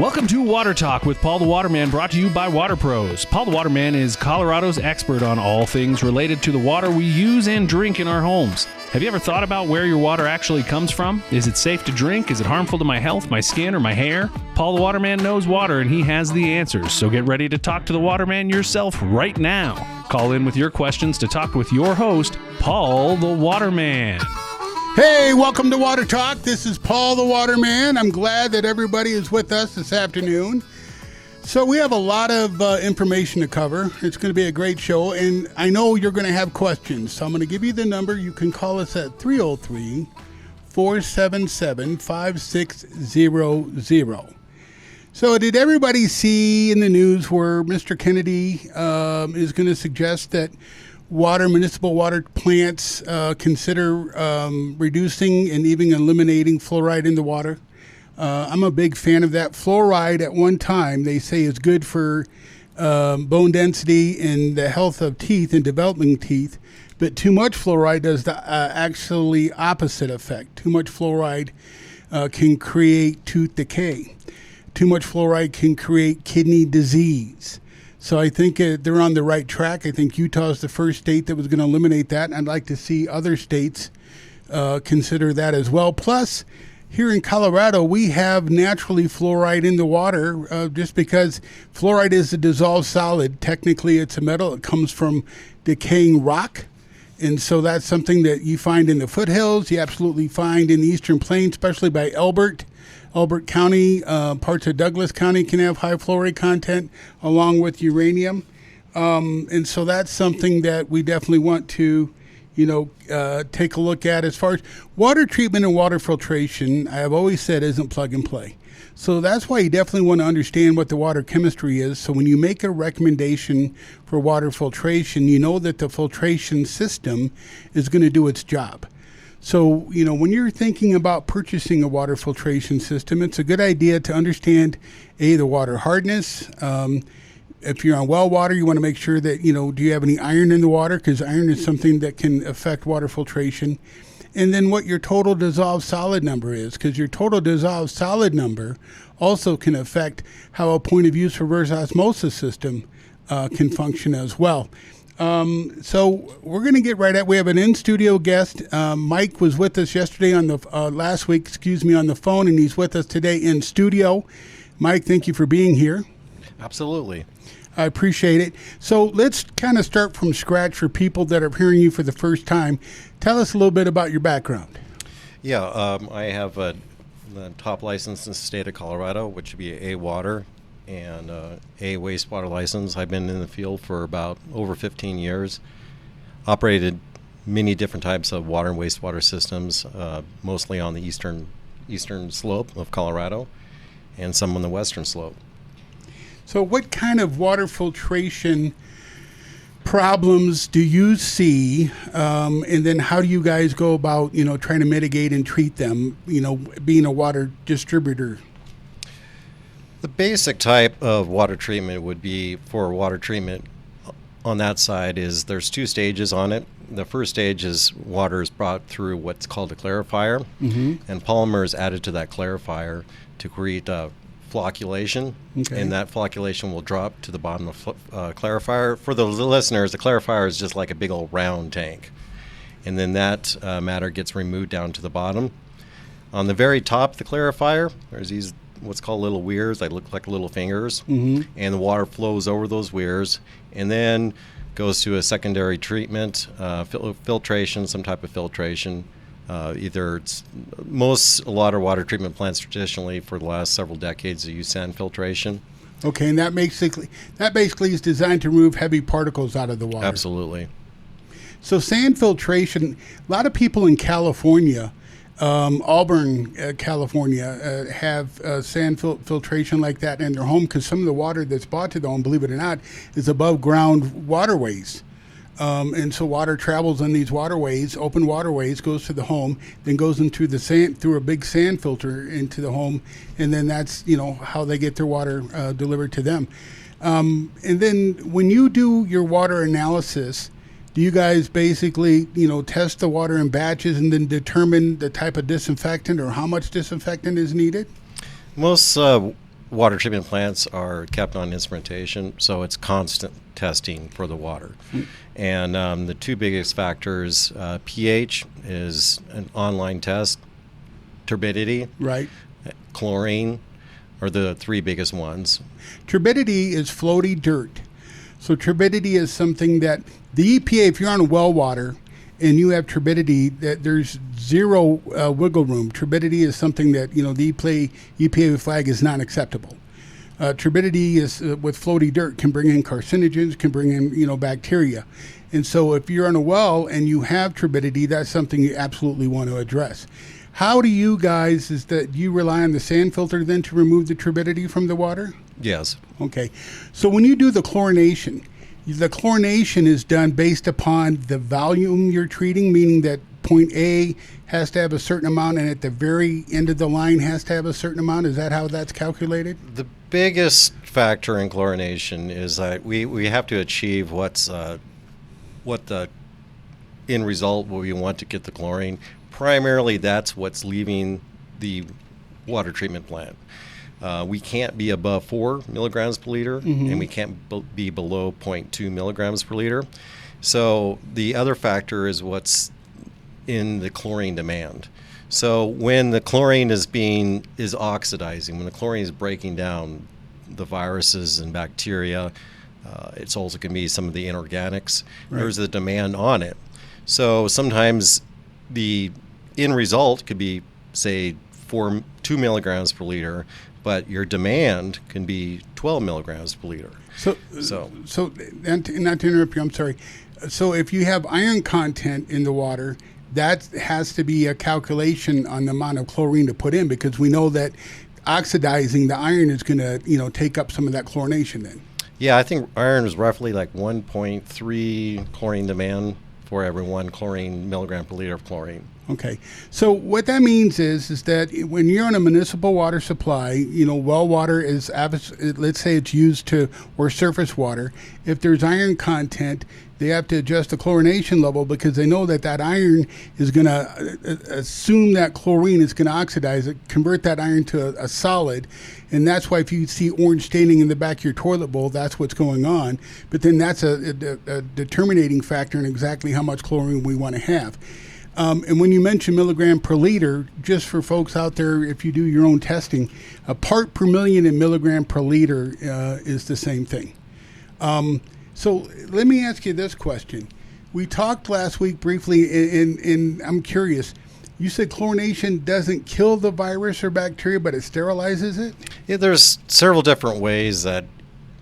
Welcome to Water Talk with Paul the Waterman, brought to you by Water Pros. Paul the Waterman is Colorado's expert on all things related to the water we use and drink in our homes. Have you ever thought about where your water actually comes from? Is it safe to drink? Is it harmful to my health, my skin, or my hair? Paul the Waterman knows water, and he has the answers. So get ready to talk to the Waterman yourself right now. Call in with your questions to talk with your host, Paul the Waterman. Hey, welcome to Water Talk. This is Paul the Waterman. I'm glad that everybody is with us this afternoon. So we have a lot of information to cover. It's going to be a great show, and I know you're going to have questions. So I'm going to give you the number. You can call us at 303-477-5600. So did everybody see in the news where Mr. Kennedy is going to suggest that municipal water plants consider reducing and even eliminating fluoride in the water? I'm a big fan of that. Fluoride at one time, they say, is good for bone density and the health of teeth and developing teeth. But too much fluoride does the actually opposite effect. Too much fluoride can create tooth decay. Too much fluoride can create kidney disease. So I think they're on the right track. I think Utah is the first state that was going to eliminate that, and I'd like to see other states consider that as well. Plus, here in Colorado, we have naturally fluoride in the water just because fluoride is a dissolved solid. Technically, it's a metal. It comes from decaying rock, and so that's something that you find in the foothills. You absolutely find in the Eastern Plains, especially by Elbert County, parts of Douglas County can have high fluoride content along with uranium. And so that's something that we definitely want to, take a look at. As far as water treatment and water filtration, I have always said isn't plug and play. So that's why you definitely want to understand what the water chemistry is. So when you make a recommendation for water filtration, you know that the filtration system is going to do its job. So, when you're thinking about purchasing a water filtration system, it's a good idea to understand, the water hardness. If you're on well water, you want to make sure that, do you have any iron in the water? Because iron is something that can affect water filtration. And then what your total dissolved solid number is, because your total dissolved solid number also can affect how a point of use reverse osmosis system can function as well. So we're going to get right at. We have an in-studio guest. Mike was with us yesterday on the last week, on the phone, and he's with us today in studio. Mike, thank you for being here. Absolutely. I appreciate it. So let's kind of start from scratch for people that are hearing you for the first time. Tell us a little bit about your background. Yeah, I have the top license in the state of Colorado, which would be A Water and a wastewater license. I've been in the field for about over 15 years, operated many different types of water and wastewater systems, mostly on the eastern slope of Colorado and some on the western slope. So what kind of water filtration problems do you see, and then how do you guys go about, trying to mitigate and treat them, being a water distributor? The basic type of water treatment would be, for water treatment on that side, is there's two stages on it. The first stage is water is brought through what's called a clarifier, and polymer is added to that clarifier to create flocculation, and that flocculation will drop to the bottom of clarifier. For the listeners, the clarifier is just like a big old round tank, and then that matter gets removed down to the bottom. On the very top of the clarifier, there's these what's called little weirs. They look like little fingers, and the water flows over those weirs and then goes to a secondary treatment, filtration, some type of filtration. A lot of water treatment plants traditionally for the last several decades use sand filtration. Okay, and that basically is designed to remove heavy particles out of the water. Absolutely. So sand filtration, a lot of people in California, Auburn, California, have sand filtration like that in their home, because some of the water that's brought to the home, believe it or not, is above ground waterways. And so water travels in these waterways, open waterways, goes to the home, then goes into the sand through a big sand filter into the home, and then that's how they get their water delivered to them. And then when you do your water analysis, do you guys basically, test the water in batches and then determine the type of disinfectant or how much disinfectant is needed? Most water treatment plants are kept on instrumentation, so it's constant testing for the water. And the two biggest factors, pH is an online test, turbidity, Right. chlorine are the three biggest ones. Turbidity is floaty dirt. So turbidity is something that the EPA, if you're on well water and you have turbidity, that there's zero wiggle room. Turbidity is something that, the EPA flag is not acceptable. Turbidity is with floaty dirt can bring in carcinogens, can bring in, bacteria. And so if you're on a well and you have turbidity, that's something you absolutely want to address. How do you guys, do you rely on the sand filter then to remove the turbidity from the water? Yes. Okay. So when you do the chlorination is done based upon the volume you're treating, meaning that point A has to have a certain amount and at the very end of the line has to have a certain amount. Is that how that's calculated? The biggest factor in chlorination is that we have to achieve what the end result where we want to get the chlorine. Primarily, that's what's leaving the water treatment plant. We can't be above 4 milligrams per liter, and we can't be below 0.2 milligrams per liter. So the other factor is what's in the chlorine demand. So when the chlorine is oxidizing, when the chlorine is breaking down the viruses and bacteria, it's also can be some of the inorganics. Right. There's a demand on it. So sometimes the end result could be, say, 2 milligrams per liter, but your demand can be 12 milligrams per liter. So and not to interrupt you, I'm sorry. So if you have iron content in the water, that has to be a calculation on the amount of chlorine to put in, because we know that oxidizing the iron is going to, take up some of that chlorination then. Yeah, I think iron is roughly like 1.3 chlorine demand for every 1 chlorine milligram per liter of chlorine. Okay. So what that means is that when you're on a municipal water supply, well water is, let's say it's used or surface water. If there's iron content, they have to adjust the chlorination level because they know that iron is going to assume that chlorine is going to oxidize it, convert that iron to a solid. And that's why if you see orange staining in the back of your toilet bowl, that's what's going on. But then that's a determining factor in exactly how much chlorine we want to have. And when you mention milligram per liter, just for folks out there, if you do your own testing, a part per million in milligram per liter is the same thing. So let me ask you this question. We talked last week briefly, and I'm curious. You said chlorination doesn't kill the virus or bacteria, but it sterilizes it? Yeah, there's several different ways that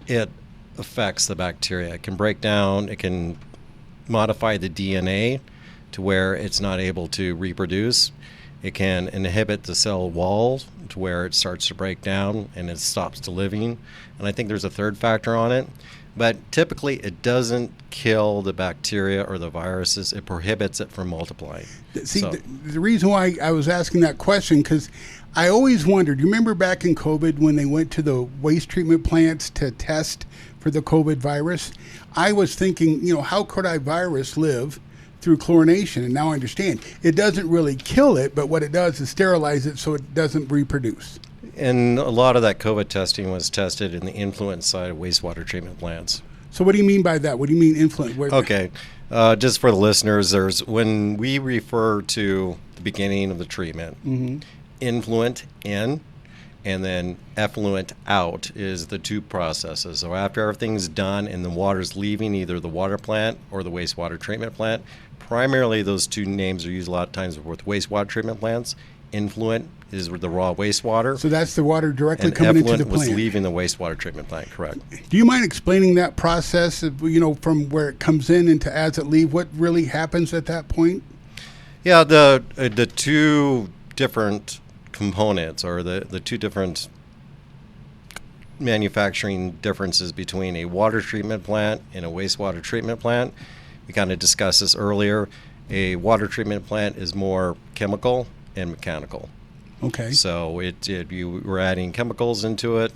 it affects the bacteria. It can break down, it can modify the DNA to where it's not able to reproduce. It can inhibit the cell wall to where it starts to break down and it stops to living. And I think there's a third factor on it. But typically it doesn't kill the bacteria or the viruses. It prohibits it from multiplying. See, the reason why I was asking that question, because I always wondered, you remember back in COVID when they went to the waste treatment plants to test for the COVID virus? I was thinking, how could a virus live through chlorination? And now I understand. It doesn't really kill it, but what it does is sterilize it so it doesn't reproduce. And a lot of that COVID testing was tested in the influent side of wastewater treatment plants. So what do you mean by that? What do you mean influent? Okay. Just for the listeners, when we refer to the beginning of the treatment, influent in and then effluent out is the two processes. So after everything's done and the water's leaving either the water plant or the wastewater treatment plant, primarily those two names are used a lot of times with wastewater treatment plants. Influent is the raw wastewater. So that's the water directly and coming into the effluent plant. was leaving the wastewater treatment plant, correct. Do you mind explaining that process of, from where it comes in and to as it leaves, what really happens at that point? Yeah, the two different components or the two different manufacturing differences between a water treatment plant and a wastewater treatment plant. We kind of discussed this earlier. A water treatment plant is more chemical and mechanical. Okay. So you were adding chemicals into it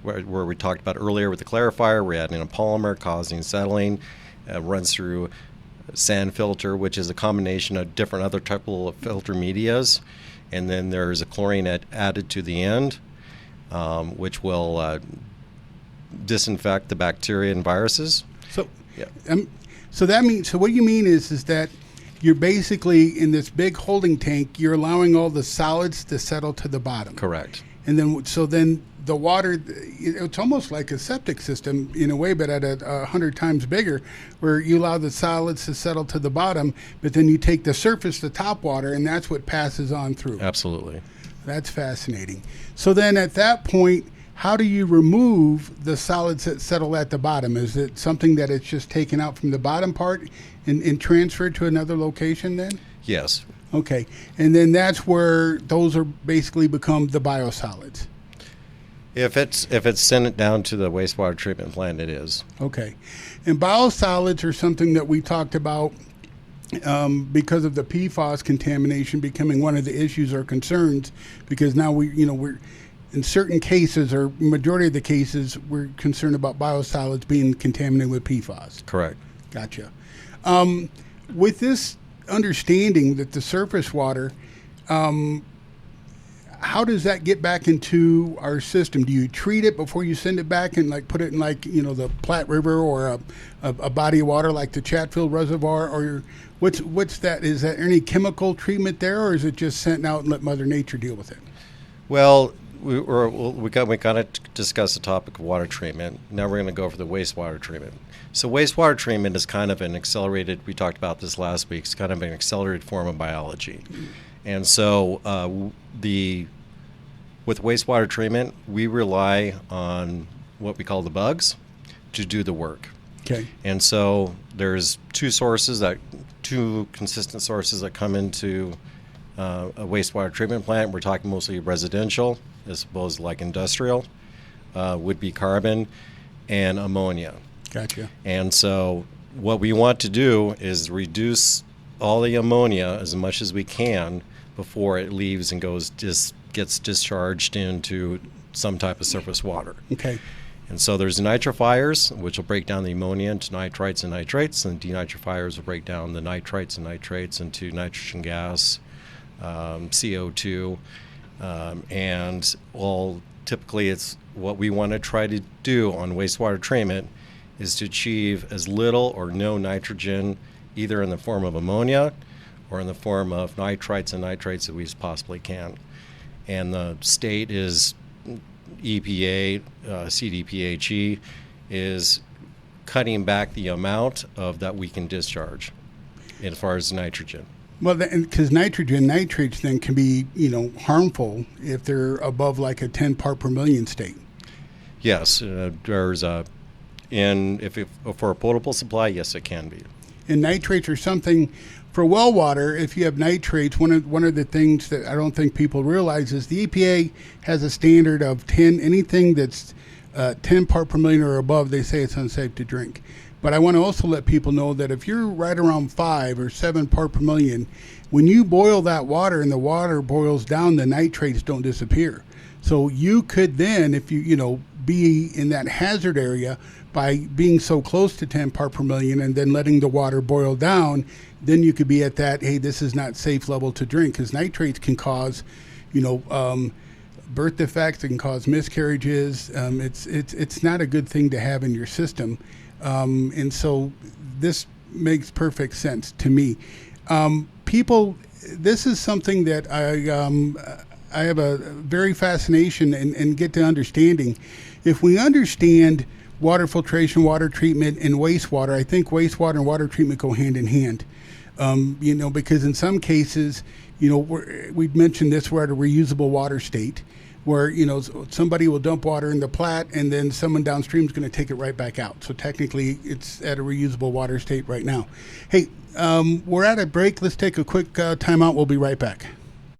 where we talked about earlier with the clarifier. We're adding a polymer causing settling. Runs through a sand filter, which is a combination of different other type of filter medias. And then there's a chlorine added to the end. which will disinfect the bacteria and viruses. So, Yeah. so that means, so what you mean is that you're basically in this big holding tank, you're allowing all the solids to settle to the bottom. Correct. And then, so then the water, it's almost like a septic system in a way, but at 100 times bigger, where you allow the solids to settle to the bottom, but then you take the surface, the top water, and that's what passes on through. Absolutely. That's fascinating. So then at that point, how do you remove the solids that settle at the bottom? Is it something that it's just taken out from the bottom part and transferred to another location then? Yes. Okay. And then that's where those are basically become the biosolids. If it's sent it down to the wastewater treatment plant, it is. Okay. And biosolids are something that we talked about because of the PFAS contamination becoming one of the issues or concerns, because now we're in certain cases, or majority of the cases, we're concerned about biosolids being contaminated with PFAS. Correct. Gotcha. With this understanding that the surface water, how does that get back into our system? Do you treat it before you send it back and like put it in the Platte River or a body of water like the Chatfield Reservoir, or what's that? Is that any chemical treatment there, or is it just sent out and let Mother Nature deal with it? Well, we got to discuss the topic of water treatment. Now we're going to go for the wastewater treatment. So wastewater treatment is kind of an accelerated, we talked about this last week, it's kind of an accelerated form of biology. And so with wastewater treatment, we rely on what we call the bugs to do the work. Okay. And so there's two consistent sources that come into a wastewater treatment plant. We're talking mostly residential, as well as like industrial, would be carbon and ammonia. Gotcha. And so what we want to do is reduce all the ammonia as much as we can before it leaves and gets discharged into some type of surface water. Okay. And so there's nitrifiers, which will break down the ammonia into nitrites and nitrates, and denitrifiers will break down the nitrites and nitrates into nitrogen gas, CO2, and typically it's what we want to try to do on wastewater treatment is to achieve as little or no nitrogen, either in the form of ammonia or in the form of nitrites and nitrates that we possibly can. And the state is EPA, CDPHE, is cutting back the amount of that we can discharge as far as nitrogen. Well, because nitrates then can be, harmful if they're above like a 10 part per million state. Yes, there's for a potable supply, yes, it can be. And nitrates are something for well water. If you have nitrates, one of the things that I don't think people realize is the EPA has a standard of 10. Anything that's 10 part per million or above, they say it's unsafe to drink. But I want to also let people know that if you're right around 5 or 7 part per million, when you boil that water and the water boils down, the nitrates don't disappear. So you could then, if you be in that hazard area by being so close to 10 part per million and then letting the water boil down, then you could be at that, hey, this is not safe level to drink, because nitrates can cause, birth defects, it can cause miscarriages. It's not a good thing to have in your system. And so this makes perfect sense to me. People, this is something that I have a very fascination and get to understanding. If we understand water filtration, water treatment, and wastewater, I think wastewater and water treatment go hand in hand. Because in some cases, we've mentioned this, we're at a reusable water state where, somebody will dump water in the Platte and then someone downstream is going to take it right back out. So technically it's at a reusable water state right now. Hey, we're at a break. Let's take a quick time out. We'll be right back.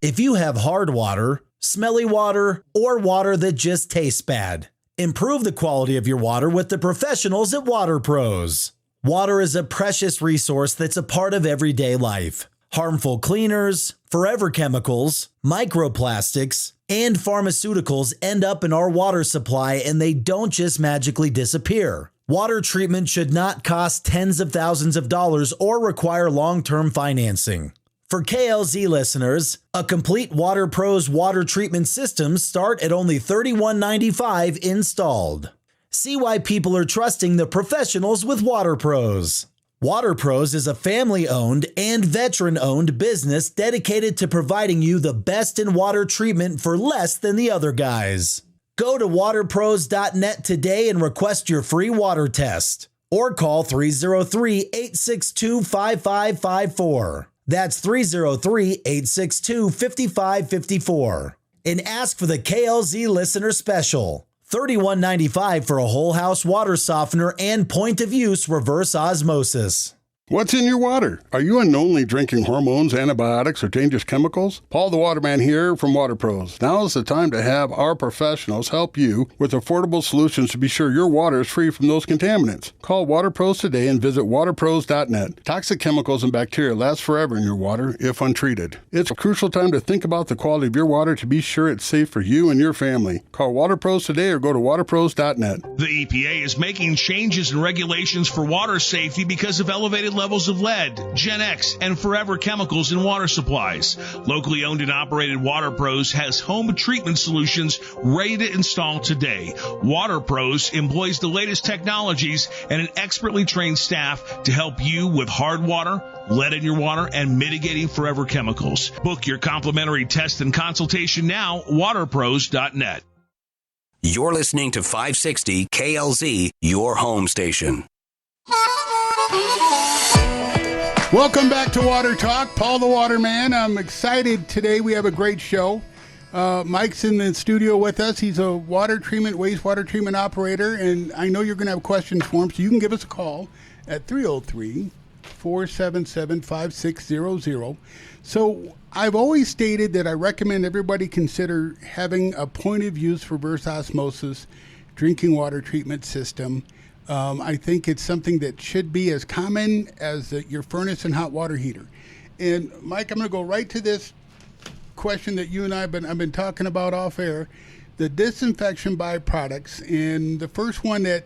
If you have hard water, smelly water, or water that just tastes bad, improve the quality of your water with the professionals at Water Pros. Water is a precious resource that's a part of everyday life. Harmful cleaners, forever chemicals, microplastics, and pharmaceuticals end up in our water supply, and they don't just magically disappear. Water treatment should not cost tens of thousands of dollars or require long-term financing. For KLZ listeners, a complete Water Pros water treatment system start at only $31.95 installed. See why people are trusting the professionals with Water Pros. Water Pros is a family-owned and veteran-owned business dedicated to providing you the best in water treatment for less than the other guys. Go to waterpros.net today and request your free water test, or call 303-862-5554. That's 303-862-5554. And ask for the KLZ listener special. $31.95 for a whole house water softener and point of use reverse osmosis. What's in your water? Are you unknowingly drinking hormones, antibiotics, or dangerous chemicals? Paul the Waterman here from Water Pros. Now is the time to have our professionals help you with affordable solutions to be sure your water is free from those contaminants. Call Water Pros today and visit waterpros.net. Toxic chemicals and bacteria last forever in your water if untreated. It's a crucial time to think about the quality of your water to be sure it's safe for you and your family. Call Water Pros today or go to waterpros.net. The EPA is making changes in regulations for water safety because of elevated levels of lead, Gen X, and forever chemicals in water supplies. Locally owned and operated Water Pros has home treatment solutions ready to install today. Water Pros employs the latest technologies and an expertly trained staff to help you with hard water, lead in your water, and mitigating forever chemicals. Book your complimentary test and consultation now, waterpros.net. You're listening to 560 KLZ, your home station. Welcome back to Water Talk. Paul the Waterman. I'm excited today. We have a great show. Mike's in the studio with us. He's a wastewater treatment operator, and I know you're going to have questions for him, so you can give us a call at 303-477-5600. So I've always stated that I recommend everybody consider having a point of use reverse osmosis drinking water treatment system. I think it's something that should be as common as your furnace and hot water heater. And Mike, I'm going to go right to this question that you and I've been talking about off air, the disinfection byproducts. And the first one that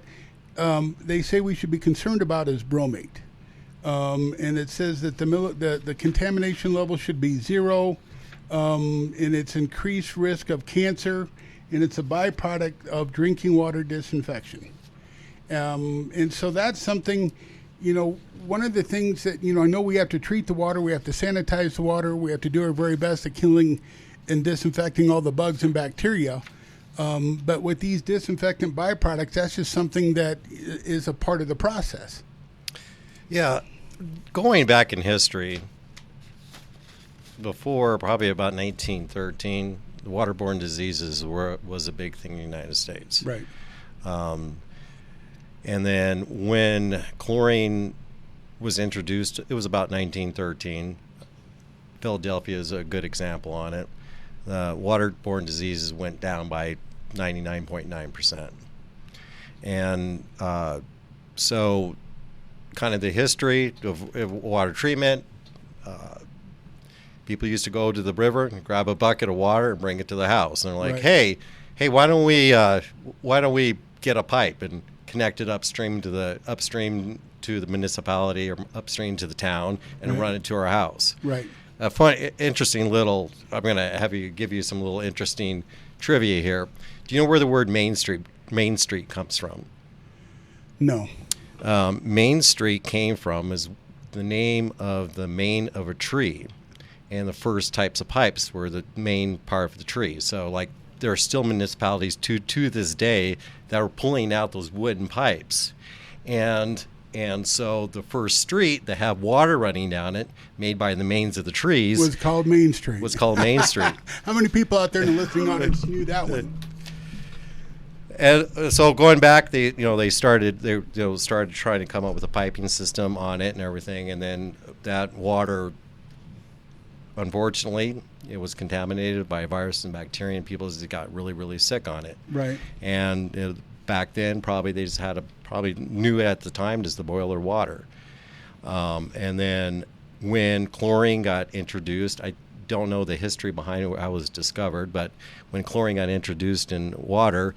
they say we should be concerned about is bromate. And it says that the contamination level should be 0, and it's increased risk of cancer, and it's a byproduct of drinking water disinfection. And so that's something, one of the things that, I know we have to treat the water, we have to sanitize the water, we have to do our very best at killing and disinfecting all the bugs and bacteria. But with these disinfectant byproducts, that's just something that is a part of the process. Yeah, going back in history, before probably about 1913, the waterborne diseases was a big thing in the United States. Right. And then when chlorine was introduced, it was about 1913. Philadelphia is a good example on it. Waterborne diseases went down by 99.9%. And so kind of the history of water treatment, people used to go to the river and grab a bucket of water and bring it to the house. And they're like, right. hey, why don't we get a pipe and connect it upstream to the municipality or upstream to the town and right. run it to our house. Right. I'm going to give you some little interesting trivia here. Do you know where the word Main Street comes from? No. Main Street came from is the name of the main of a tree, and the first types of pipes were the main part of the tree. So like there are still municipalities to this day that are pulling out those wooden pipes. And so the first street that had water running down it, made by the mains of the trees, was called Main Street. How many people out there in the listening audience knew that one? And so going back, they started trying to come up with a piping system on it and everything, and then that water, unfortunately, it was contaminated by a virus and bacteria, and people just got really, really sick on it. Right. And back then, probably they just knew at the time as the boiler water. And then when chlorine got introduced, I don't know the history behind it, how it was discovered, but when chlorine got introduced in water,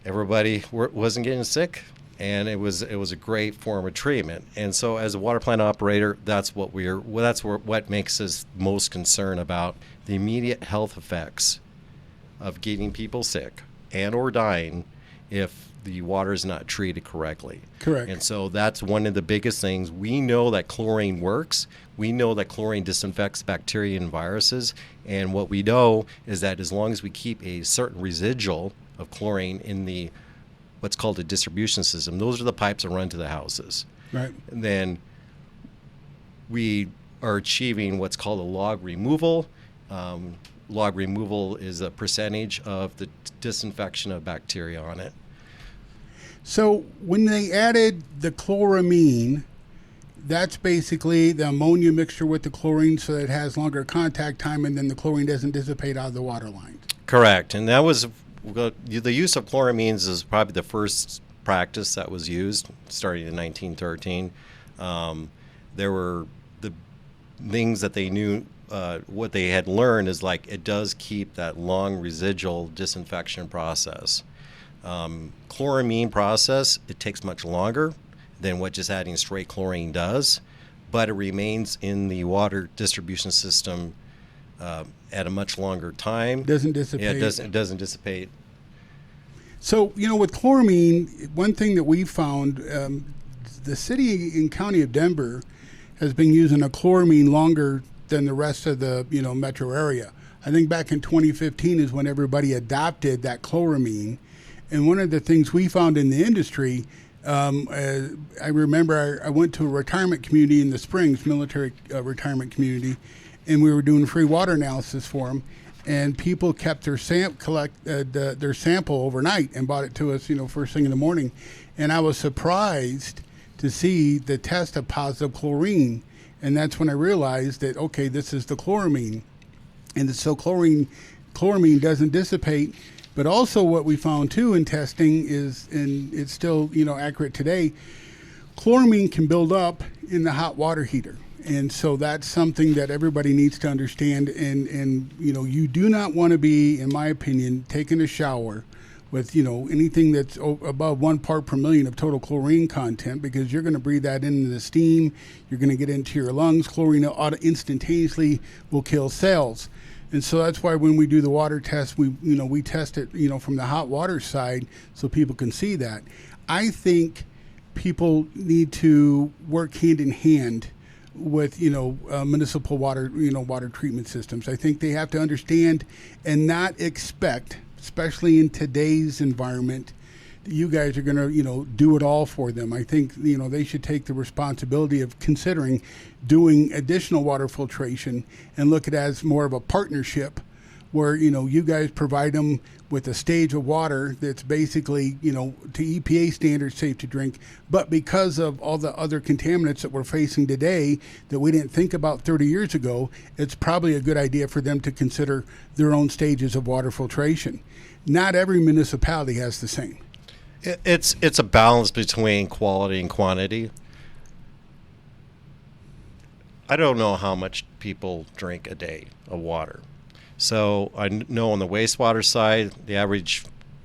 everybody wasn't getting sick, and it was a great form of treatment. And so, as a water plant operator, that's what what makes us most concerned about the immediate health effects of getting people sick and or dying if the water is not treated correctly. Correct. And so that's one of the biggest things. We know that chlorine works. We know that chlorine disinfects bacteria and viruses. And what we know is that as long as we keep a certain residual of chlorine in the what's called a distribution system, those are the pipes that run to the houses. Right. And then we are achieving what's called a log removal. Log removal is a percentage of the disinfection of bacteria on it. So when they added the chloramine, that's basically the ammonia mixture with the chlorine so that it has longer contact time and then the chlorine doesn't dissipate out of the water lines. Correct. And that was the use of chloramines is probably the first practice that was used starting in 1913. There were the things that they knew, what they had learned is like it does keep that long residual disinfection process. Chloramine process, it takes much longer than what just adding straight chlorine does, but it remains in the water distribution system at a much longer time. Doesn't dissipate. Yeah, it doesn't dissipate. So, with chloramine, one thing that we found, the city and county of Denver has been using a chloramine longer than the rest of the, metro area. I think back in 2015 is when everybody adopted that chloramine. And one of the things we found in the industry, I remember I went to a retirement community in the Springs, military retirement community, and we were doing free water analysis for them. And people kept their their sample overnight and brought it to us, first thing in the morning. And I was surprised to see the test of positive chlorine. And that's when I realized that, okay, this is the chloramine. And so chloramine doesn't dissipate. But also what we found, too, in testing is, and it's still, accurate today, chloramine can build up in the hot water heater. And so that's something that everybody needs to understand. And you do not want to be, in my opinion, taking a shower with, anything that's above 1 part per million of total chlorine content, because you're going to breathe that into the steam. You're going to get into your lungs. Chlorine instantaneously will kill cells. And so that's why when we do the water test, we test it, from the hot water side so people can see that. I think people need to work hand in hand with, municipal water, water treatment systems. I think they have to understand and not expect, especially in today's environment, that you guys are going to, do it all for them. I think, they should take the responsibility of considering doing additional water filtration and look at it as more of a partnership where, you guys provide them with a stage of water that's basically, to EPA standards safe to drink. But because of all the other contaminants that we're facing today that we didn't think about 30 years ago, it's probably a good idea for them to consider their own stages of water filtration. Not every municipality has the same. It's a balance between quality and quantity. I don't know how much people drink a day of water. So I know on the wastewater side, the average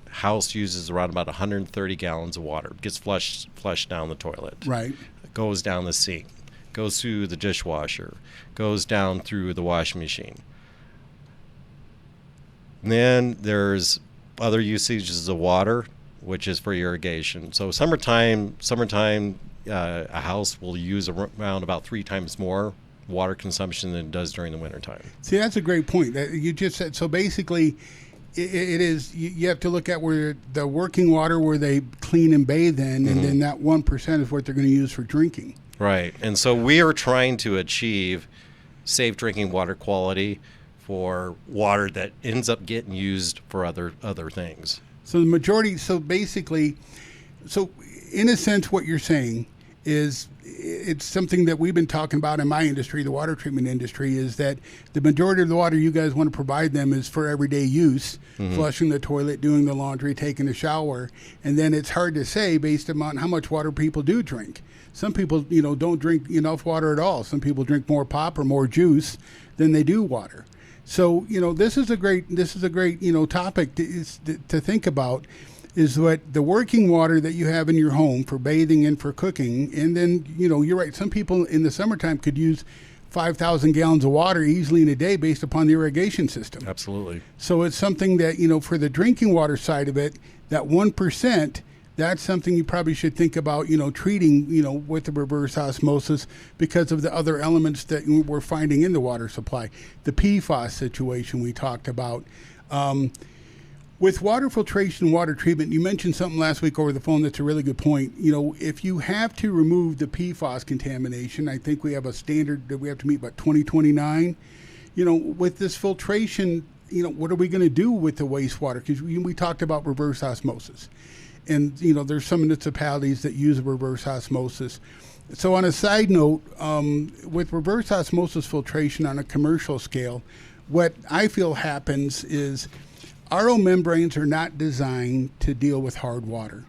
house uses around about 130 gallons of water. It gets flushed down the toilet. Right. It goes down the sink, goes through the dishwasher, goes down through the washing machine. And then there's other usages of water, which is for irrigation. So summertime, a house will use around about 3 times more water consumption than it does during the wintertime. See, that's a great point. You just said, so basically, it is, you have to look at where the working water where they clean and bathe in, and then that 1% is what they're going to use for drinking. Right. And so we are trying to achieve safe drinking water quality for water that ends up getting used for other things. So the majority, so basically, in a sense, what you're saying is it's something that we've been talking about in my industry, the water treatment industry, is that the majority of the water you guys want to provide them is for everyday use, flushing the toilet, doing the laundry, taking a shower. And then it's hard to say based on how much water people do drink. Some people, don't drink enough water at all. Some people drink more pop or more juice than they do water. So, this is a great, topic to think about. is what the working water that you have in your home for bathing and for cooking. And then, you're right. Some people in the summertime could use 5,000 gallons of water easily in a day based upon the irrigation system. Absolutely. So it's something that, for the drinking water side of it, that 1%, that's something you probably should think about, treating, with the reverse osmosis because of the other elements that we're finding in the water supply. The PFAS situation we talked about. With water filtration and water treatment, you mentioned something last week over the phone that's a really good point. If you have to remove the PFAS contamination, I think we have a standard that we have to meet by 2029. With this filtration, what are we going to do with the wastewater? Because we talked about reverse osmosis. And, there's some municipalities that use reverse osmosis. So on a side note, with reverse osmosis filtration on a commercial scale, what I feel happens is RO membranes are not designed to deal with hard water.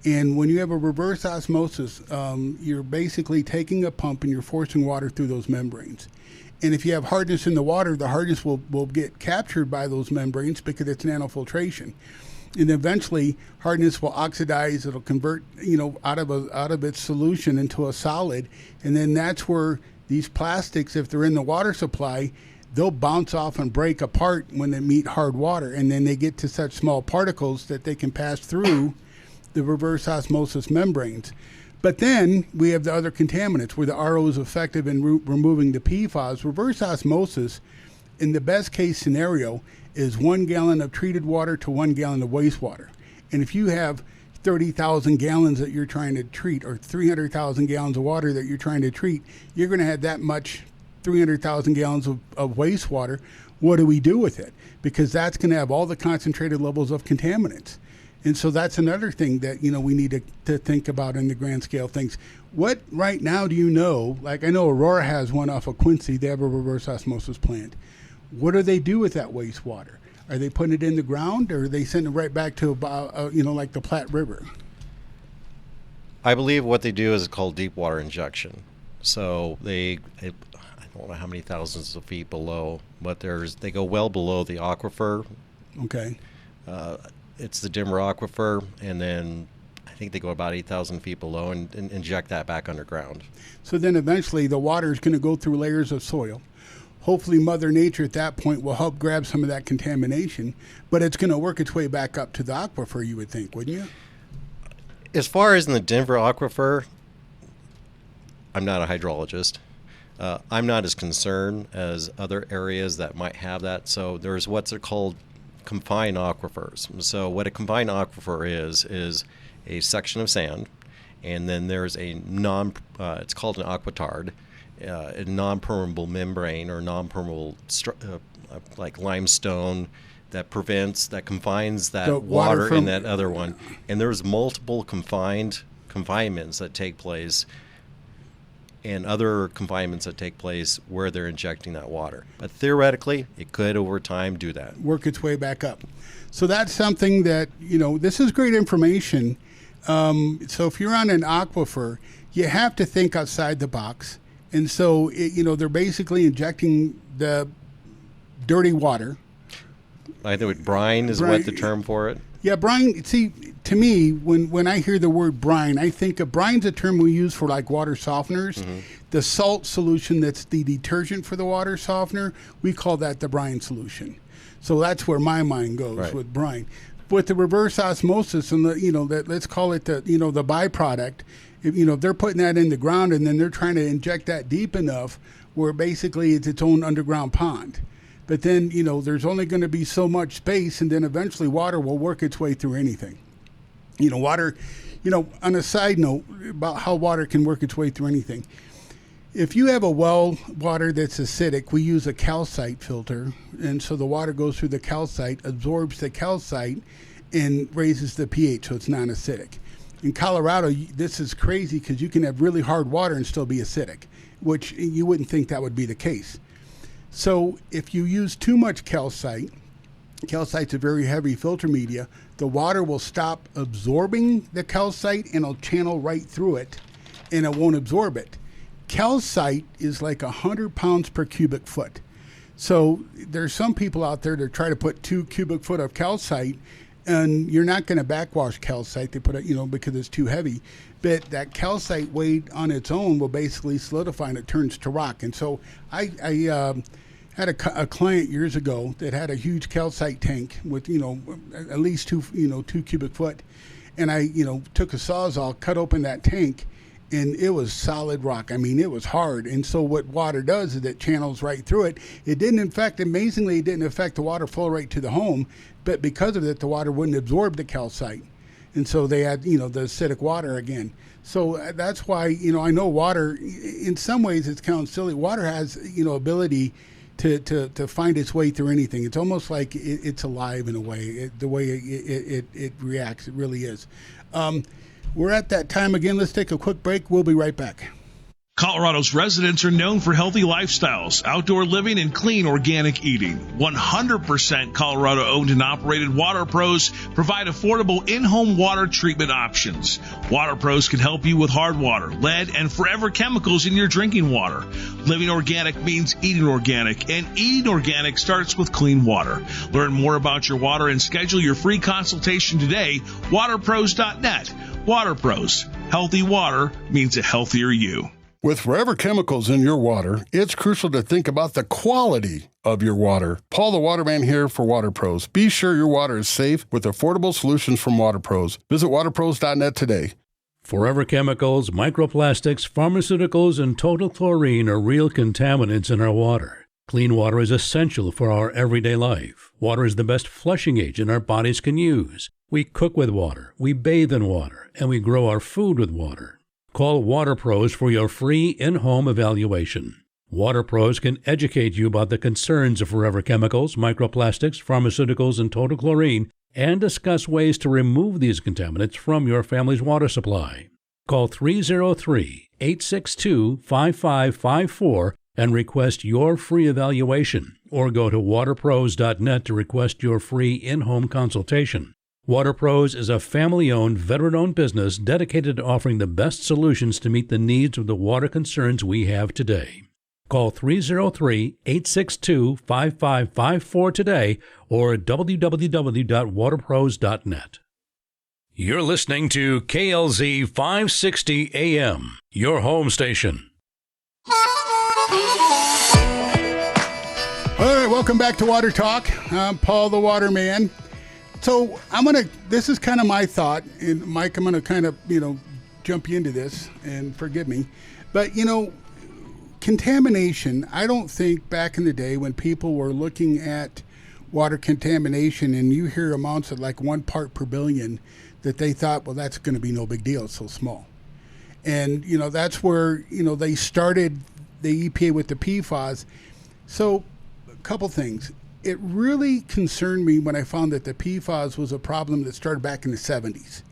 And when you have a reverse osmosis, you're basically taking a pump and you're forcing water through those membranes. And if you have hardness in the water, the hardness will get captured by those membranes because it's nanofiltration. And eventually, hardness will oxidize. It'll convert, out of its solution into a solid. And then that's where these plastics, if they're in the water supply, they'll bounce off and break apart when they meet hard water. And then they get to such small particles that they can pass through the reverse osmosis membranes. But then we have the other contaminants where the RO is effective in removing the PFAS. Reverse osmosis, in the best case scenario, is 1 gallon of treated water to 1 gallon of wastewater. And if you have 30,000 gallons that you're trying to treat, or 300,000 gallons of water that you're trying to treat, you're going to have that much 300,000 gallons of wastewater. What do we do with it? Because that's going to have all the concentrated levels of contaminants. And so that's another thing that, we need to think about in the grand scale of things. What right now do you know? Like I know Aurora has one off of Quincy. They have a reverse osmosis plant. What do they do with that wastewater? Are they putting it in the ground, or are they sending it right back to about, like the Platte River? I believe what they do is called deep water injection. So I don't know how many thousands of feet below, but they go well below the aquifer. Okay. It's the Denver aquifer, and then I think they go about 8,000 feet below and inject that back underground. So then eventually the water is going to go through layers of soil. Hopefully Mother Nature at that point will help grab some of that contamination, but it's going to work its way back up to the aquifer, you would think, wouldn't you? As far as in the Denver aquifer, I'm not a hydrologist. I'm not as concerned as other areas that might have that. So there's what's called confined aquifers. So what a confined aquifer is a section of sand, and then there's a it's called an aquitard, a non-permeable membrane or non-permeable like limestone that confines that water in that other one. And there's multiple confinements that take place, and other confinements that take place where they're injecting that water. But theoretically, it could over time do that. Work its way back up. So that's something that, this is great information. So if you're on an aquifer, you have to think outside the box. And so, they're basically injecting the dirty water. I think brine is what the term for it. Yeah, brine. See, to me, when I hear the word brine, I think of brine's a term we use for like water softeners. Mm-hmm. The salt solution that's the detergent for the water softener, we call that the brine solution. So that's where my mind goes with brine. With the reverse osmosis and let's call it the byproduct. If they're putting that in the ground and then they're trying to inject that deep enough where basically it's its own underground pond. But then, there's only going to be so much space, and then eventually water will work its way through anything. Water, on a side note about how water can work its way through anything. If you have a well water that's acidic, we use a calcite filter. And so the water goes through the calcite, absorbs the calcite, and raises the pH, so it's non-acidic. In Colorado, this is crazy because you can have really hard water and still be acidic, which you wouldn't think that would be the case. So if you use too much calcite's a very heavy filter media, the water will stop absorbing the calcite and it'll channel right through it, and it won't absorb it. Calcite is like 100 pounds per cubic foot. So there's some people out there that try to put 2 cubic foot of calcite And you're not going to backwash calcite. They put it, because it's too heavy. But that calcite weight on its own will basically solidify and it turns to rock. And so I had a client years ago that had a huge calcite tank with, at least 2 cubic foot. And I, took a Sawzall, cut open that tank, and it was solid rock. I mean, it was hard. And so what water does is it channels right through it. Amazingly, it didn't affect the water flow right to the home, but because of it, the water wouldn't absorb the calcite. And so they had, the acidic water again. So that's why, I know water, in some ways it's kind of silly. Water has, ability to find its way through anything. It's almost like it's alive in a way, the way it reacts. It really is. We're at that time again. Let's take a quick break. We'll be right back. Colorado's residents are known for healthy lifestyles, outdoor living, and clean organic eating. 100% Colorado-owned and operated Water Pros provide affordable in-home water treatment options. Water Pros can help you with hard water, lead, and forever chemicals in your drinking water. Living organic means eating organic, and eating organic starts with clean water. Learn more about your water and schedule your free consultation today. WaterPros.net. Water Pros. Healthy water means a healthier you. With forever chemicals in your water, it's crucial to think about the quality of your water. Paul the Waterman here for Water Pros. Be sure your water is safe with affordable solutions from Water Pros. Visit waterpros.net today. Forever chemicals, microplastics, pharmaceuticals, and total chlorine are real contaminants in our water. Clean water is essential for our everyday life. Water is the best flushing agent our bodies can use. We cook with water, we bathe in water, and we grow our food with water. Call Water Pros for your free in-home evaluation. Water Pros can educate you about the concerns of forever chemicals, microplastics, pharmaceuticals, and total chlorine, and discuss ways to remove these contaminants from your family's water supply. Call 303-862-5554 and request your free evaluation, or go to waterpros.net to request your free in-home consultation. Water Pros is a family-owned, veteran-owned business dedicated to offering the best solutions to meet the needs of the water concerns we have today. Call 303-862-5554 today or www.waterpros.net. You're listening to KLZ 560 AM, your home station. All right, welcome back to Water Talk. I'm Paul the Waterman. So this is kind of my thought, and Mike, I'm going to kind of, jump you into this, and forgive me. But, contamination, I don't think back in the day when people were looking at water contamination and you hear amounts of like 1 part per billion that they thought, well, that's going to be no big deal. It's so small. And, that's where, they started the EPA with the PFAS. So a couple things. It really concerned me when I found that the PFAS was a problem that started back in the 70s.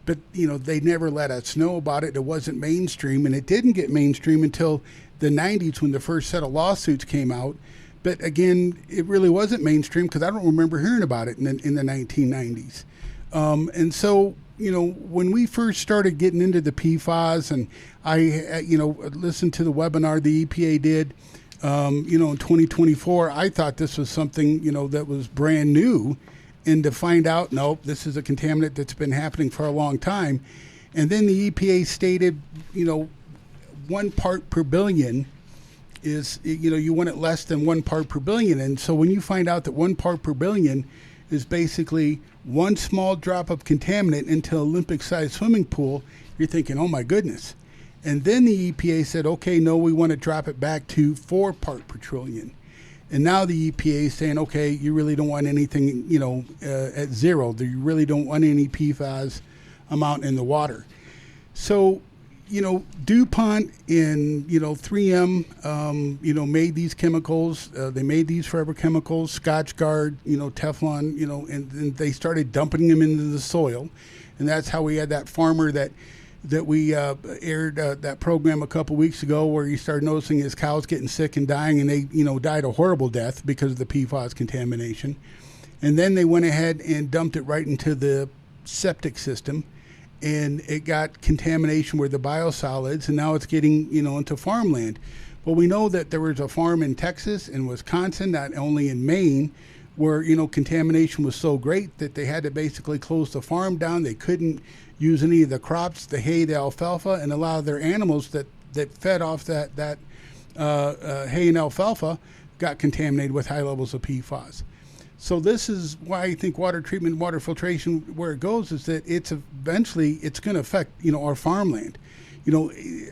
But, they never let us know about it. It wasn't mainstream, and it didn't get mainstream until the 90s when the first set of lawsuits came out. But again, it really wasn't mainstream because I don't remember hearing about it in the 1990s. And so, when we first started getting into the PFAS, and I, listened to the webinar the EPA did, in 2024, I thought this was something, that was brand new. And to find out, nope, this is a contaminant that's been happening for a long time. And then the EPA stated, 1 part per billion is, you want it less than 1 part per billion. And so when you find out that 1 part per billion is basically one small drop of contaminant into an Olympic-sized swimming pool, you're thinking, oh my goodness. And then the EPA said, okay, no, we want to drop it back to 4 part per trillion. And now the EPA is saying, okay, you really don't want anything, at zero. You really don't want any PFAS amount in the water. So, DuPont and, 3M, made these chemicals. They made these forever chemicals, Scotchgard, Teflon, and they started dumping them into the soil. And that's how we had that farmer that we aired that program a couple weeks ago where he started noticing his cows getting sick and dying, and they, died a horrible death because of the PFAS contamination. And then they went ahead and dumped it right into the septic system, and it got contamination with the biosolids, and now it's getting, into farmland. Well, we know that there was a farm in Texas and Wisconsin, not only in Maine, where, contamination was so great that they had to basically close the farm down. They couldn't use any of the crops, the hay, the alfalfa, and a lot of their animals that fed off that hay and alfalfa got contaminated with high levels of PFAS. So this is why I think water treatment, water filtration, where it goes is that it's eventually going to affect, our farmland.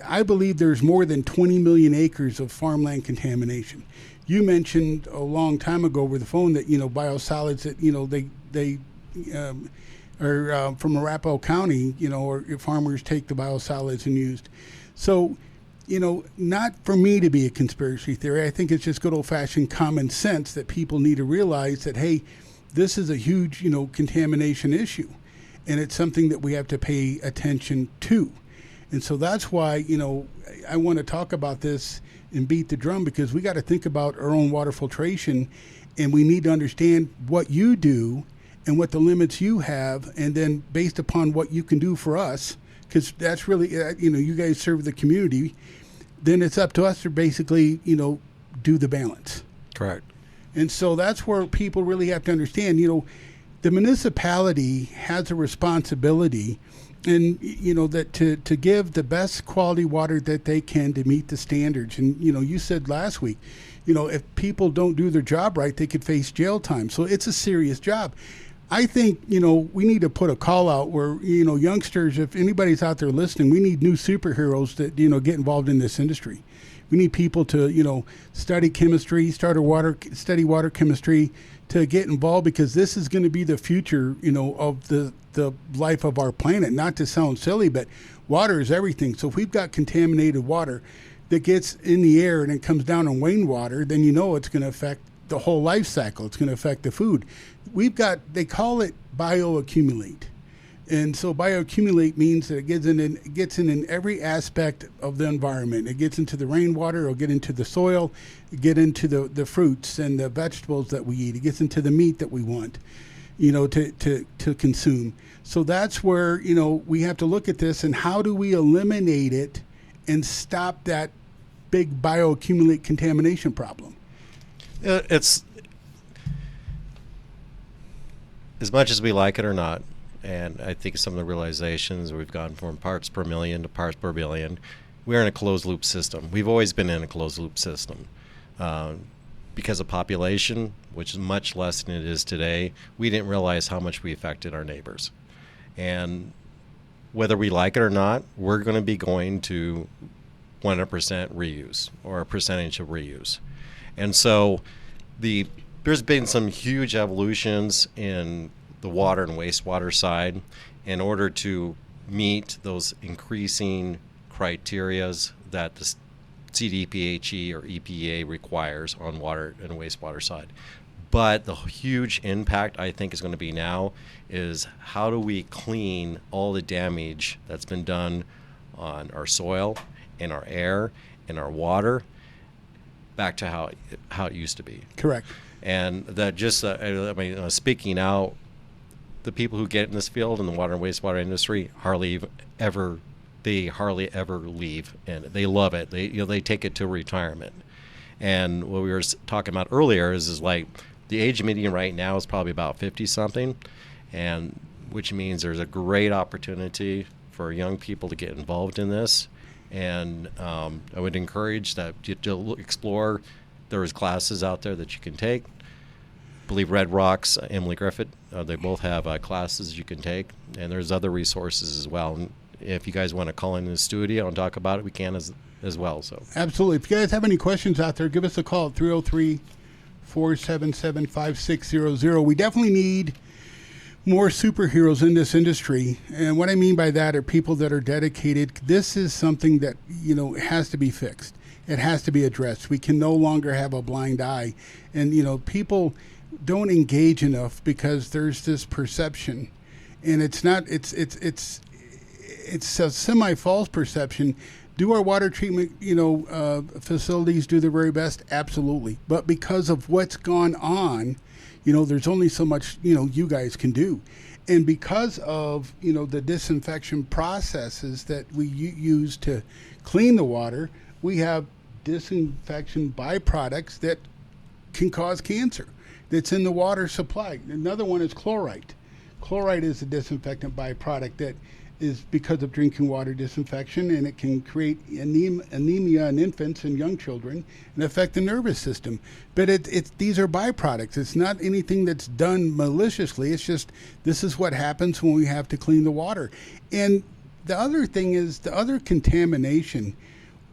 I believe there's more than 20 million acres of farmland contamination. You mentioned a long time ago over the phone that, biosolids that, they are from Arapahoe County, or farmers take the biosolids and used. So, not for me to be a conspiracy theory. I think it's just good old-fashioned common sense that people need to realize that, hey, this is a huge, contamination issue, and it's something that we have to pay attention to. And so that's why, I want to talk about this and beat the drum, because we got to think about our own water filtration, and we need to understand what you do and what the limits you have, and then based upon what you can do for us, because that's really, you guys serve the community, then it's up to us to basically, do the balance. Correct. And so that's where people really have to understand, the municipality has a responsibility, and, that to give the best quality water that they can to meet the standards. And, you said last week, if people don't do their job right, they could face jail time. So it's a serious job. I think, we need to put a call out where, youngsters, if anybody's out there listening, we need new superheroes that, get involved in this industry. We need people to, study chemistry, study water chemistry, to get involved, because this is going to be the future, of the life of our planet. Not to sound silly, but water is everything. So if we've got contaminated water that gets in the air and it comes down in rainwater, then it's going to affect the whole life cycle. It's going to affect the food. They call it bioaccumulate. And so bioaccumulate means that it gets in every aspect of the environment. It gets into the rainwater, it'll get into the soil, get into the fruits and the vegetables that we eat. It gets into the meat that we want, to consume. So that's where, we have to look at this, and how do we eliminate it and stop that big bioaccumulate contamination problem? It's, as much as we like it or not, and I think some of the realizations, we've gone from parts per million to parts per billion. We're in a closed loop system. We've always been in a closed loop system. Because of population, which is much less than it is today, we didn't realize how much we affected our neighbors. And whether we like it or not, we're going to be going to 100% reuse, or a percentage of reuse. And so there's been some huge evolutions in the water and wastewater side in order to meet those increasing criterias that the CDPHE or EPA requires on water and wastewater side. But the huge impact, I think, is going to be now is how do we clean all the damage that's been done on our soil, in our air, in our water, back to how it used to be. Correct. And that just, speaking out, the people who get in this field in the water and wastewater industry hardly ever leave, and they love it. They take it to retirement. And what we were talking about earlier is like the age median right now is probably about 50 something, and which means there's a great opportunity for young people to get involved in this. And I would encourage that you to explore. There's classes out there that you can take. I believe Red Rocks, Emily Griffith, they both have classes you can take, and there's other resources as well. And if you guys want to call in the studio and talk about it, we can as well. So absolutely. If you guys have any questions out there, give us a call at 303-477-5600. We definitely need more superheroes in this industry. And what I mean by that are people that are dedicated. This is something that, has to be fixed. It has to be addressed. We can no longer have a blind eye. And, people don't engage enough because there's this perception. And it's not, it's a semi-false perception. Do our water treatment, facilities do their very best? Absolutely. But because of what's gone on, there's only so much, you guys can do. And because of, the disinfection processes that we use to clean the water, we have disinfection byproducts that can cause cancer. that's in the water supply. Another one is chloride. Chloride is a disinfectant byproduct that is because of drinking water disinfection, and it can create anemia in infants and young children and affect the nervous system. But these are byproducts. It's not anything that's done maliciously. It's just this is what happens when we have to clean the water. And the other thing is the other contamination,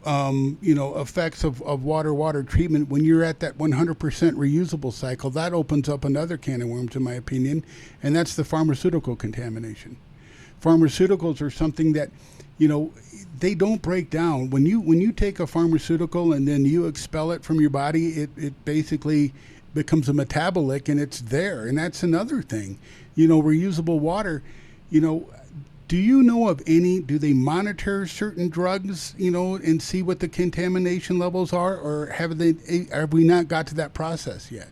effects of water treatment. When you're at that 100% reusable cycle, that opens up another can of worms, in my opinion, and that's the pharmaceutical contamination. Pharmaceuticals are something that, they don't break down. When you take a pharmaceutical and then you expel it from your body, it basically becomes a metabolite, and it's there. And that's another thing. Reusable water, do you know of any, do they monitor certain drugs, and see what the contamination levels are, or have we not got to that process yet?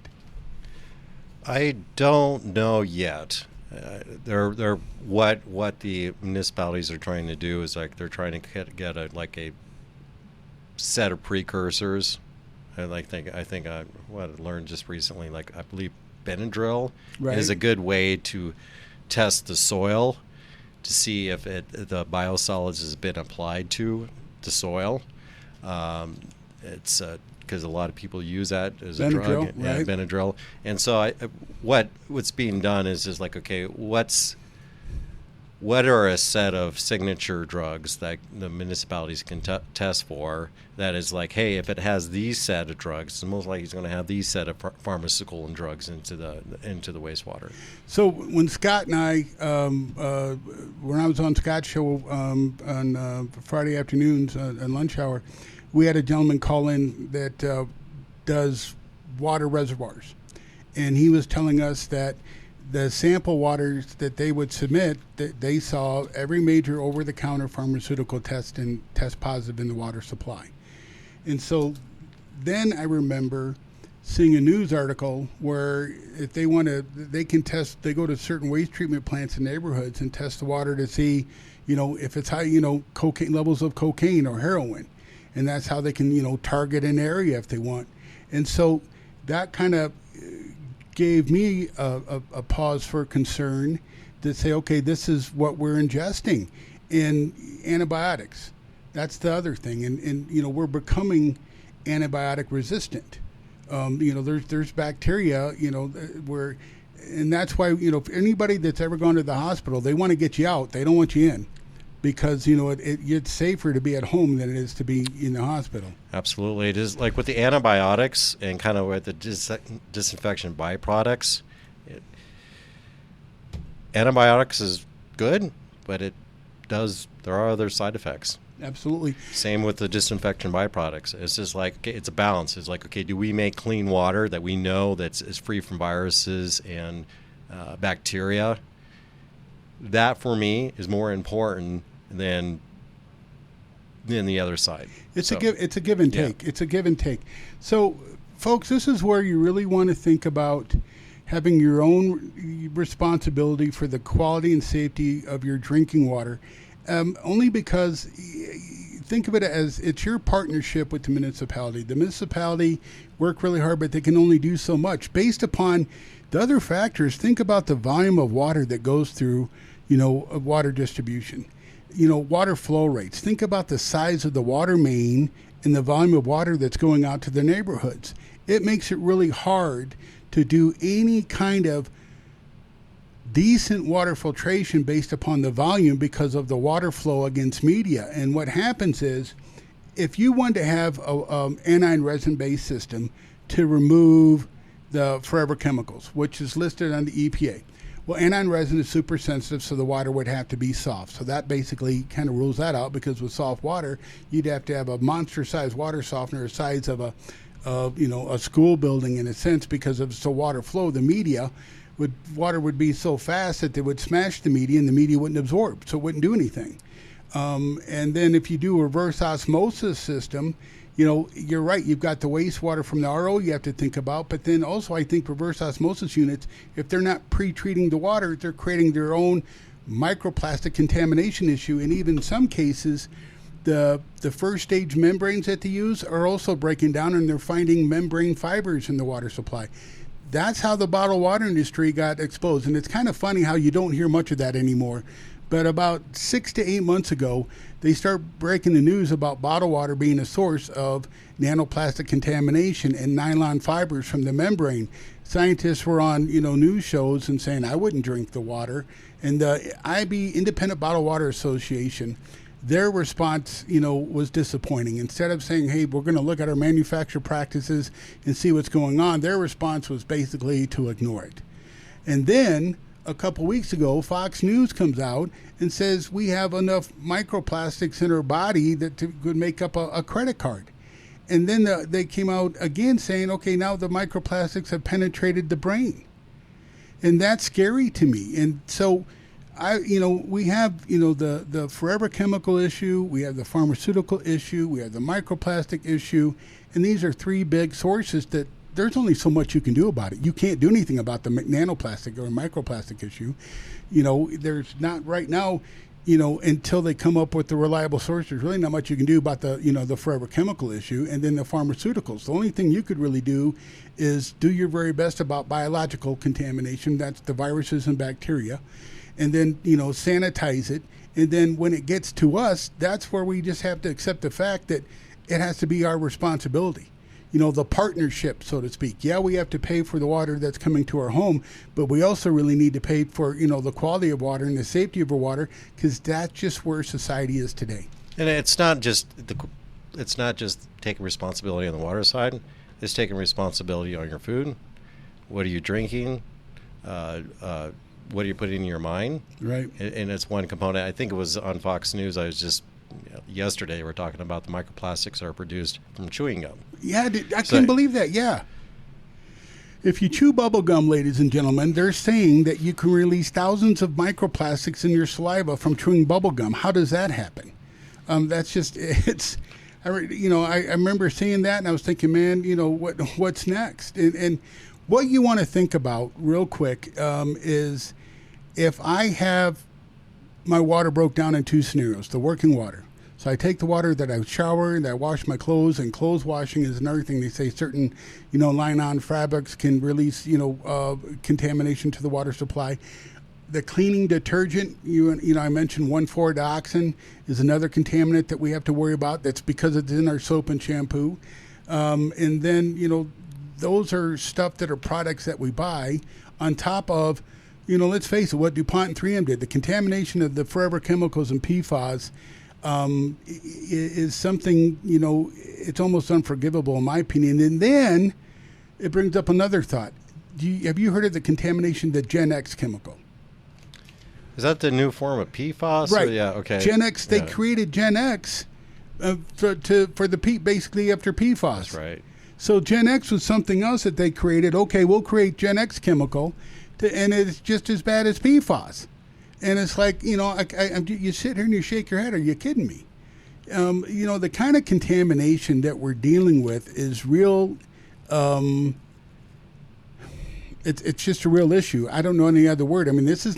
I don't know yet. They're what the municipalities are trying to do is like they're trying to get a set of precursors. I think what I learned just recently, I believe Benadryl is a good way to test the soil to see if the biosolids has been applied to the soil. It's because a lot of people use that as a drug, right? Benadryl. And so what's being done is okay, what are a set of signature drugs that the municipalities can test for that is hey, if it has these set of drugs, it's most likely it's going to have these set of pharmaceutical and drugs into the wastewater. So when Scott and I, when I was on Scott's show on Friday afternoons and lunch hour, we had a gentleman call in that does water reservoirs. And he was telling us that the sample waters that they would submit, that they saw every major over-the-counter pharmaceutical test and test positive in the water supply. And so then I remember seeing a news article where if they want to, they can test, they go to certain waste treatment plants in neighborhoods and test the water to see, if it's high, cocaine levels of cocaine or heroin. And that's how they can, target an area if they want. And so that kind of gave me a pause for concern to say, okay, this is what we're ingesting. And antibiotics, that's the other thing. And we're becoming antibiotic resistant. There's bacteria, where, and that's why, if anybody that's ever gone to the hospital, they want to get you out. They don't want you in. Because, it's safer to be at home than it is to be in the hospital. Absolutely. It is with the antibiotics and kind of with the disinfection byproducts. Antibiotics is good, but there are other side effects. Absolutely. Same with the disinfection byproducts. It's just it's a balance. It's okay, do we make clean water that we know is free from viruses and bacteria? That, for me, is more important than the other side. It's a give and take. Yeah. It's a give and take. So, folks, this is where you really want to think about having your own responsibility for the quality and safety of your drinking water. Only because think of it as it's your partnership with the municipality. The municipality work really hard, but they can only do so much based upon the other factors. Think about the volume of water that goes through, water distribution. Water flow rates. Think about the size of the water main and the volume of water that's going out to the neighborhoods. It makes it really hard to do any kind of decent water filtration based upon the volume because of the water flow against media. And what happens is, if you want to have a aniline resin-based system to remove the forever chemicals, which is listed on the EPA, well, aniline resin is super sensitive, so the water would have to be soft. So that basically kind of rules that out, because with soft water, you'd have to have a monster-sized water softener the size of a school building in a sense, because of so water flow, the media water would be so fast that they would smash the media and the media wouldn't absorb, so it wouldn't do anything. And then if you do a reverse osmosis system, you're right. You've got the wastewater from the RO you have to think about, but then also I think reverse osmosis units, if they're not pre-treating the water, they're creating their own microplastic contamination issue. And even in some cases, the first stage membranes that they use are also breaking down, and they're finding membrane fibers in the water supply. that's how the bottled water industry got exposed. And it's kind of funny how you don't hear much of that anymore. But about 6 to 8 months ago, they start breaking the news about bottled water being a source of nanoplastic contamination and nylon fibers from the membrane. Scientists were on, news shows and saying, I wouldn't drink the water. And the IB, Independent Bottled Water Association, their response, was disappointing. Instead of saying, hey, we're going to look at our manufacturer practices and see what's going on, their response was basically to ignore it. And then a couple weeks ago, Fox News comes out and says we have enough microplastics in our body that could make up a credit card. And then they came out again saying, okay, now the microplastics have penetrated the brain. And that's scary to me. And so we have, the forever chemical issue, we have the pharmaceutical issue, we have the microplastic issue, and these are three big sources that there's only so much you can do about it. You can't do anything about the nanoplastic or microplastic issue. There's not right now, until they come up with the reliable source, there's really not much you can do about the forever chemical issue. And then the pharmaceuticals. The only thing you could really do is do your very best about biological contamination. That's the viruses and bacteria. And then, sanitize it. And then when it gets to us, that's where we just have to accept the fact that it has to be our responsibility. The partnership, so to speak. Yeah, we have to pay for the water that's coming to our home, but we also really need to pay for, the quality of water and the safety of our water, because that's just where society is today. And it's not just taking responsibility on the water side. It's taking responsibility on your food. What are you drinking? What are you putting in your mind? Right. And it's one component. I think it was on Fox News. Yesterday we're talking about the microplastics that are produced from chewing gum. Yeah, I couldn't believe that. Yeah. If you chew bubble gum, ladies and gentlemen, they're saying that you can release thousands of microplastics in your saliva from chewing bubble gum. How does that happen? That's just, I remember seeing that and I was thinking, man, what's next? And what you want to think about real quick is if I have my water broke down in two scenarios, the working water. So I take the water that I shower and that I wash my clothes, and clothes washing is another thing. They say certain, nylon fabrics can release, contamination to the water supply. The cleaning detergent, I mentioned 1,4-dioxin is another contaminant that we have to worry about. That's because it's in our soap and shampoo. And then, those are stuff that are products that we buy on top of, let's face it, what DuPont and 3M did. The contamination of the forever chemicals and PFAS is something, it's almost unforgivable in my opinion. And then it brings up another thought. Have you heard of the contamination of the Gen X chemical? Is that the new form of PFAS? Right. Yeah, okay. Gen X, they created Gen X for the basically after PFAS. That's right. So Gen X was something else that they created. Okay, we'll create Gen X chemical, and it's just as bad as PFAS. And it's like, you sit here and you shake your head. Are you kidding me? The kind of contamination that we're dealing with is real. It's just a real issue. I don't know any other word. I mean, this is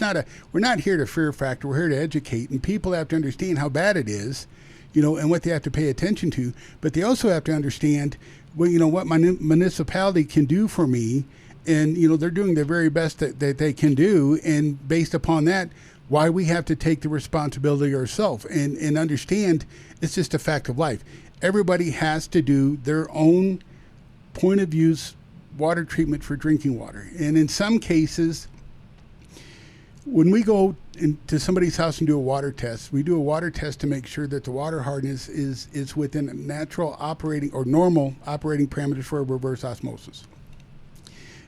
we're not here to fear factor. We're here to educate, and people have to understand how bad it is, and what they have to pay attention to. But they also have to understand, what my municipality can do for me. And, they're doing their very best that they can do. And based upon that, why we have to take the responsibility ourselves and understand it's just a fact of life. Everybody has to do their own point of use water treatment for drinking water. And in some cases, when we go into somebody's house and do a water test, we do a water test to make sure that the water hardness is within natural operating or normal operating parameters for reverse osmosis.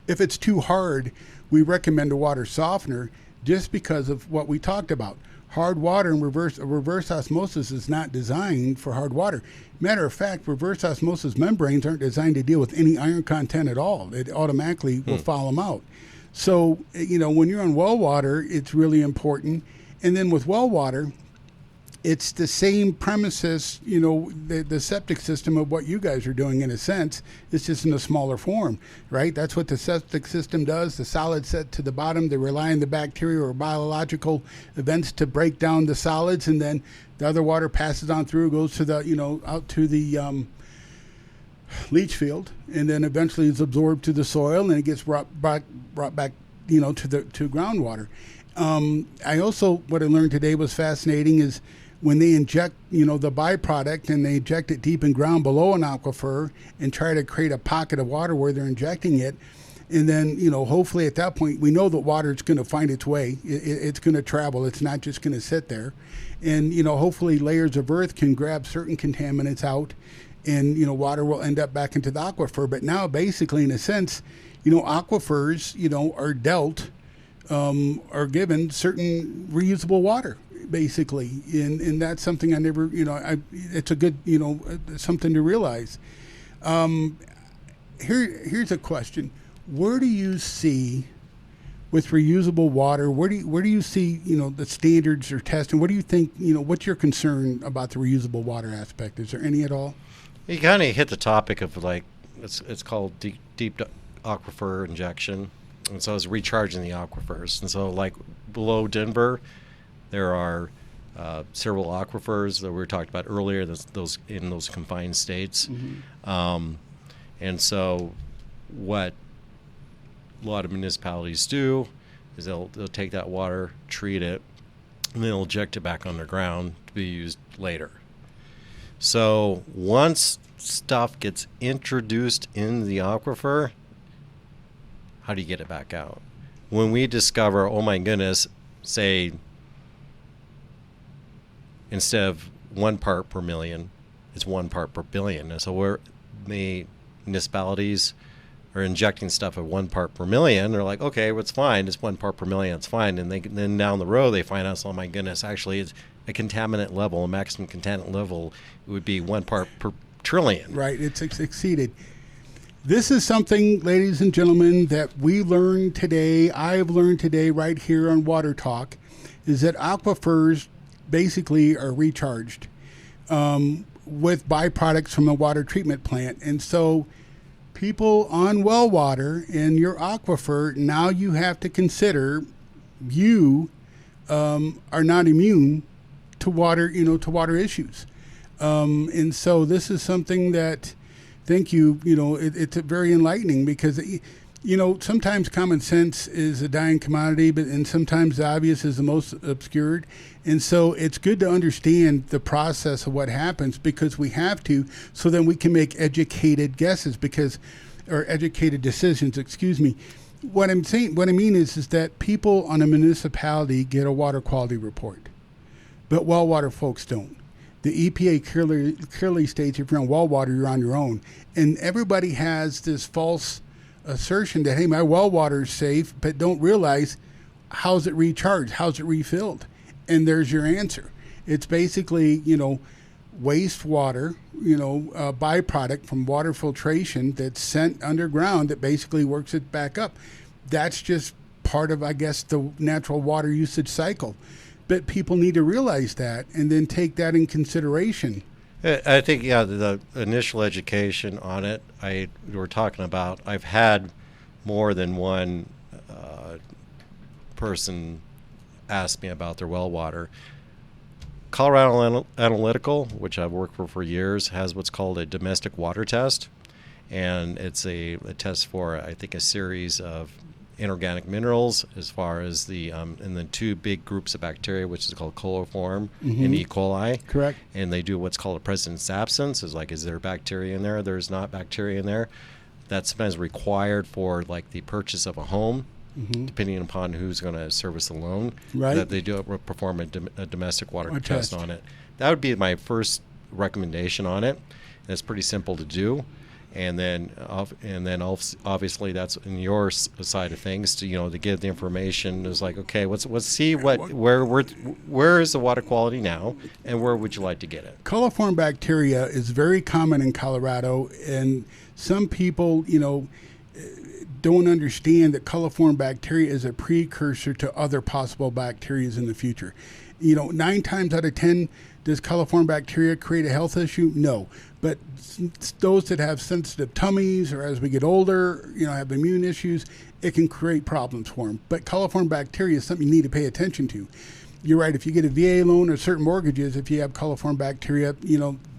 If it's too hard, we recommend a water softener just because of what we talked about. Hard water and reverse osmosis is not designed for hard water. Matter of fact, reverse osmosis membranes aren't designed to deal with any iron content at all. It automatically will foul them out. So, when you're on well water, it's really important. And then with well water, it's the same premises, the septic system of what you guys are doing in a sense. It's just in a smaller form, right? That's what the septic system does. The solids set to the bottom. They rely on the bacteria or biological events to break down the solids, and then the other water passes on through, goes to the, out to the leach field, and then eventually it's absorbed to the soil, and it gets brought back, to groundwater. I also, what I learned today was fascinating is when they inject, the byproduct, and they inject it deep in ground below an aquifer and try to create a pocket of water where they're injecting it. And then, hopefully at that point, we know that water is going to find its way. It's going to travel. It's not just going to sit there. And, hopefully layers of earth can grab certain contaminants out, and, water will end up back into the aquifer. But now, basically, in a sense, aquifers, are dealt, are given certain reusable water, basically. And that's something I never, it's a good, something to realize. Here's a question. Where do you see, with reusable water, where do you see, the standards or testing? What do you think, what's your concern about the reusable water aspect? Is there any at all? You kind of hit the topic of it's called deep aquifer injection. And so it's recharging the aquifers. And so like below Denver, there are several aquifers that we were talking about earlier, those in those confined states. Mm-hmm. And so what a lot of municipalities do is they'll take that water, treat it, and then they'll inject it back underground to be used later. So once stuff gets introduced in the aquifer, how do you get it back out? When we discover, oh my goodness, say instead of 1 part per million, it's 1 part per billion. And so the municipalities are injecting stuff at 1 part per million. They're like, okay, well, it's fine. It's 1 part per million. It's fine. And then down the road, they find out, oh my goodness, actually it's a contaminant level, a maximum contaminant level, it would be 1 part per trillion. Right. It's exceeded. This is something, ladies and gentlemen, that we learned today. I've learned today right here on Water Talk, is that aquifers basically are recharged with byproducts from a water treatment plant. And so people on well water in your aquifer, now you have to consider you are not immune to water, to water issues. And so this is something that, thank you, it's very enlightening, because, sometimes common sense is a dying commodity, and sometimes the obvious is the most obscured. And so it's good to understand the process of what happens, because we have to, so then we can make educated guesses, or educated decisions, excuse me. What I mean is that people on a municipality get a water quality report, but well water folks don't. The EPA clearly states if you're on well water, you're on your own. And everybody has this false assertion that, hey, my well water is safe, but don't realize, how's it recharged? How's it refilled? And there's your answer. It's basically, wastewater, byproduct from water filtration that's sent underground that basically works it back up. That's just part of, I guess, the natural water usage cycle. But people need to realize that and then take that in consideration. I think, the initial education on it, we're talking about, I've had more than one person ask me about their well water. Colorado Analytical, which I've worked for years, has what's called a domestic water test. And it's a test for, I think, a series of inorganic minerals, as far as and then 2 big groups of bacteria, which is called coliform and E. coli. Correct. And they do what's called a presence absence. Is there bacteria in there? There's not bacteria in there. That's sometimes required for the purchase of a home, depending upon who's going to service the loan. Right. That they do perform a domestic water test on it. That would be my first recommendation on it. And it's pretty simple to do. And then obviously that's in your side of things to get the information. Is okay, let's see where is the water quality now, and where would you like to get it? Coliform bacteria is very common in Colorado, and some people don't understand that coliform bacteria is a precursor to other possible bacteria in the future. 9 times out of 10, does coliform bacteria create a health issue? No. But those that have sensitive tummies, or as we get older, have immune issues, it can create problems for them. But coliform bacteria is something you need to pay attention to. you're right. If you get a VA loan or certain mortgages, if you have coliform bacteria,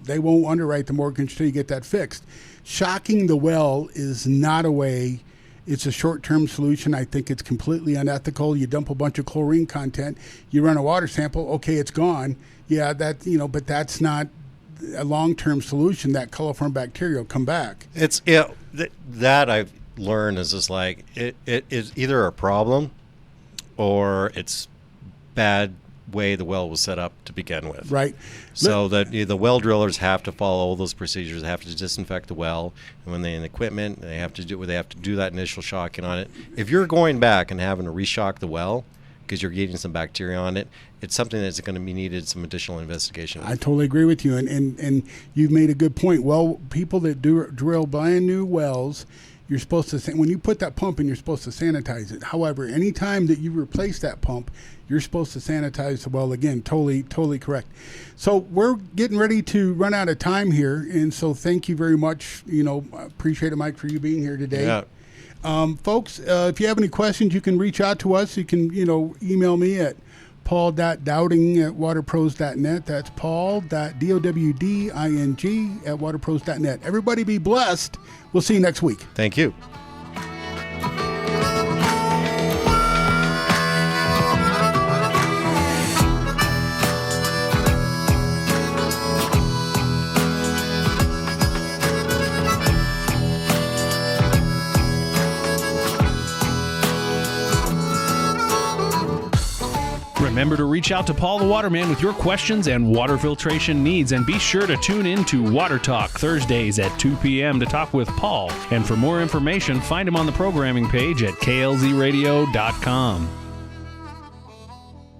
they won't underwrite the mortgage until you get that fixed. Shocking the well is not a way. It's a short-term solution. I think it's completely unethical. You dump a bunch of chlorine content, you run a water sample, okay, it's gone. Yeah, but that's not a long-term solution. That coliform bacteria will come back. That I've learned is just like it is either a problem or it's bad way the well was set up to begin with. Right. So that the well drillers have to follow all those procedures. They have to disinfect the well, and when they in equipment, they have to do that initial shocking on it. If you're going back and having to reshock the well because you're getting some bacteria on it, it's something that's going to be needed some additional investigation. I totally agree with you, and you've made a good point. Well, people that drill brand new wells, you're supposed to, when you put that pump in, you're supposed to sanitize it. However, anytime that you replace that pump, you're supposed to sanitize the well again. Totally correct. So we're getting ready to run out of time here, and so thank you very much. I appreciate it, Mike, for you being here today. Yeah. Folks, if you have any questions, you can reach out to us. You can, email me at paul.dowding@waterpros.net. That's paul.dowding@waterpros.net. Everybody be blessed. We'll see you next week. Thank you. Remember to reach out to Paul the Waterman with your questions and water filtration needs, and be sure to tune in to Water Talk Thursdays at 2 p.m. to talk with Paul. And for more information, find him on the programming page at klzradio.com.